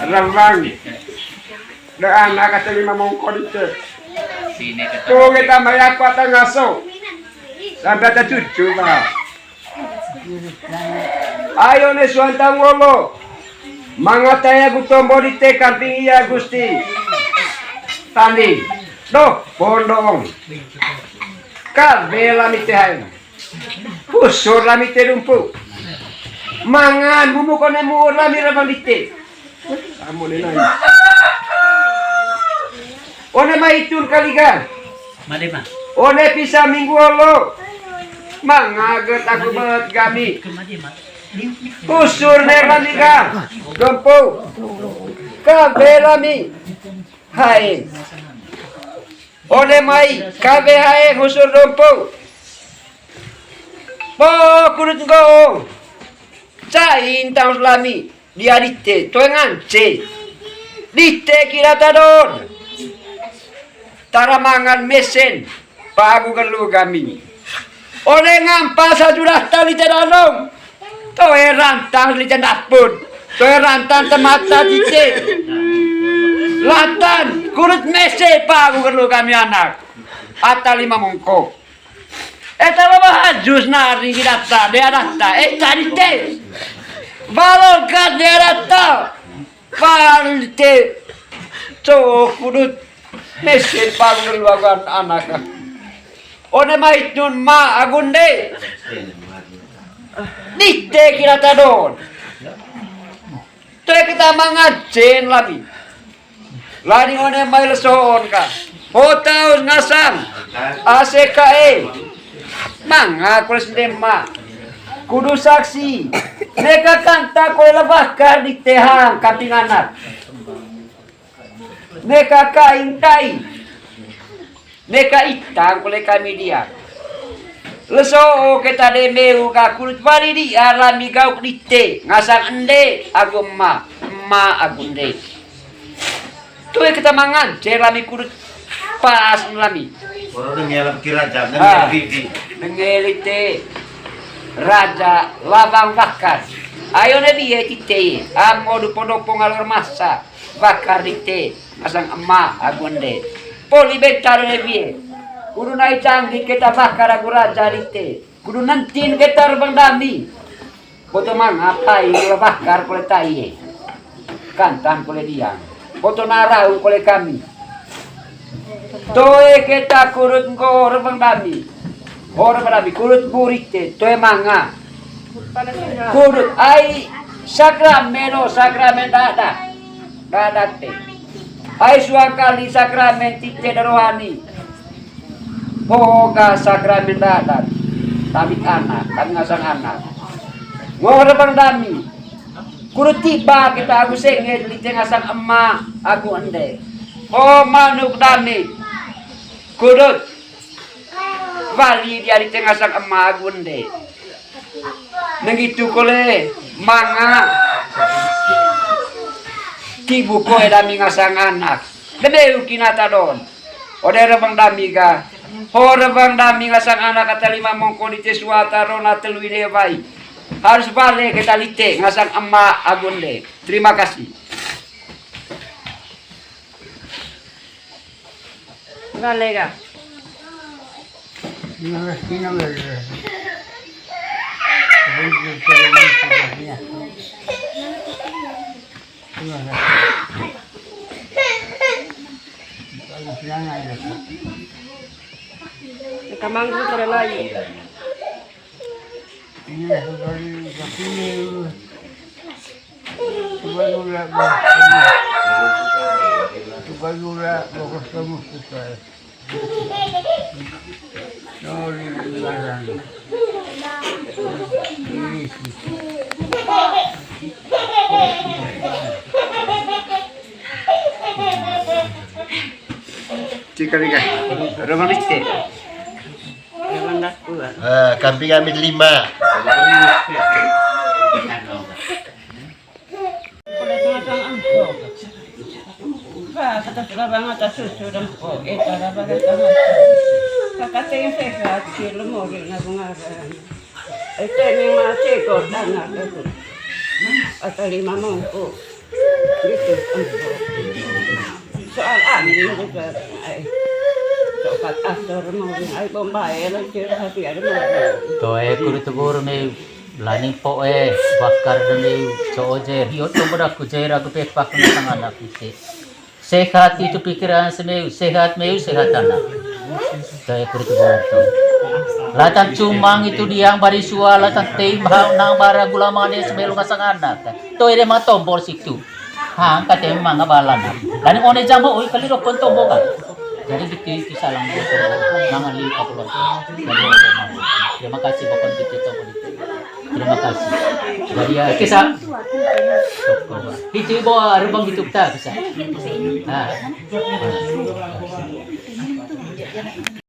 Rambang. Daan nak lima mongko dite. Tuh kita mayak kuat ngaso. Sampai ada cucu bah. Ayo nih suantang ngolo. Mangataya gutombo dite kamping iya Gusti. Tandi. Doh, pondong. Kabela mitehan. Pusur la mite lumpu. Mangan bumu kone mur la mira bandite. Amo le nai. One maitur kaliga. Mari mah. One pisah minggu lo. Mangaget aku banget kami. Pusur ne bandika. Lumpu. Kabela mi. Hai. One mai kabe hai husur lumpu. Po kurut go. Cain tahun lami dia dite tuengan c. Dite kira tadon. Tara mangan mesin pagu gelu kami. Oleh ngampa sajudah tali tadalong. Toe rantang li dapur. Toe rantang temata dite. Latan kurut mesin pagu gelu kami anak. Ata 5 mongko. Eta lama jus nari data dia data tadi teh balon kan dia data palte cok kudut mesin panggil wagan anak one maitun ma agunde nite kira tadon teh kita mangajen lagi lari one mail soon ka hotaus ngasang ACKE Manga presiden ma kudu saksi mereka kanta kowe lebahkan di tehang kamping anak mereka kaintai mereka itang oleh kami dia leso kita demeu ka kulit wali di alami gauk di te ngasang ende agum ma agunde tuh kita mangan celami kulit pas lami orang ngelap kira jangan mengelite raja labang bakar ayo nabi ya tite amo du pondok pongalor masa bakar dite asang emak agunde poli bentar nabi kudu naik canggih kita bakar aku raja dite kudu nantin kita rebang dami foto mangapai bakar kole tai kantan kole diang foto narau kole kami toe kita kurut ngor bang dami orang dami kurut burite toe manga kurut ai sakramen dada te ai suakali sakramen tite rohani boga sakramen dada tapi anak kami ngasang anak ngor bang dami kurut tiba kita aku sengit lite ngasang emak aku ende oh manuk dami kudut wali dia di tengah sang emak gunde begitu kole manga tibu koe dami ngasang anak dede ukinata don ode rebang dami ga ho rebang dami ngasang anak kata 5 mongko di tesuata rona telu dewai harus balik kita lite ngasang emak agunde terima kasih Galega. Kamanggu terlai. Cika-cika, rumah liste. Kambing ambil 5. Kata sudah banget susu dan po, cara bagai tangan. Kakak yang sehat, kilo mau nabungan. Itu yang masih kau tanah itu. Atau 5 mangkuk. Gitu. Soal amin juga. Sokat asor mau ay bombay lang sila hati ada mau. To kudu tubur me lani po bakar dani soje hiot to bada ku jera ku pek pak na anak ite. Sehat itu pikiran semeu sehat anak. To kudu tubur to. Latan cumang itu diang barisua latan tembang nang bara gula manis semelu kasang anak. To ere ma tombol situ. Hang kate mga balana. Lani one jamo oi kaliro kon tombol ka. Jadi gitu salang dia nangali kapulon. Terima kasih Bapak Dito. Terima kasih. Jadi ya kisah. Itu bawa rubang hidup tak bisa. Nah.